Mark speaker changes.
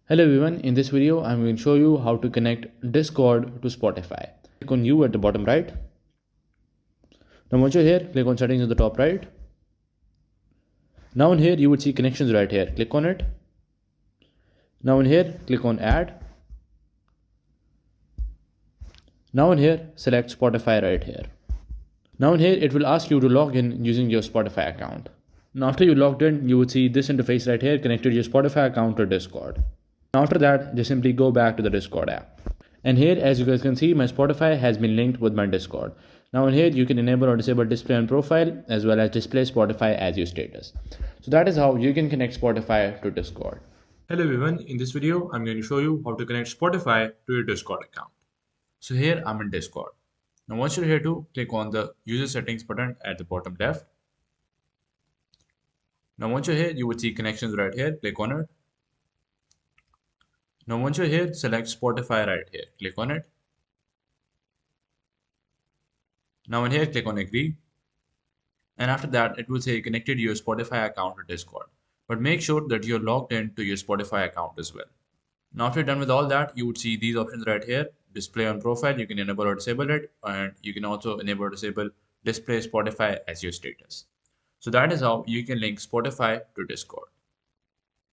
Speaker 1: Hello everyone, in this video I'm going to show you how to connect Discord to Spotify. Click on U at the bottom right. Now once you're here, click on settings at the top right. Now in here you would see connections right here. Click on it. Now in here, click on add. Now in here, select Spotify right here. Now in here it will ask you to log in using your Spotify account. Now after you logged in, you would see this interface right here connected your Spotify account to Discord. After that, just simply go back to the Discord app. And here, as you guys can see, my Spotify has been linked with my Discord. Now in here, you can enable or disable display on profile as well as display Spotify as your status. So that is how you can connect Spotify to Discord.
Speaker 2: Hello everyone, in this video I'm going to show you how to connect Spotify to your Discord account. So here I'm in Discord. Now once you're here to click on the user settings button at the bottom left. Now once you're here you would see connections right here, click on it. Now once you're here select Spotify right here, click on it. Now in here click on agree. And after that it will say connected your Spotify account to Discord. But make sure that you're logged in to your Spotify account as well. Now after you're done with all that, you would see these options right here. Display on profile, you can enable or disable it, and you can also enable or disable display Spotify as your status. So that is how you can link Spotify to Discord.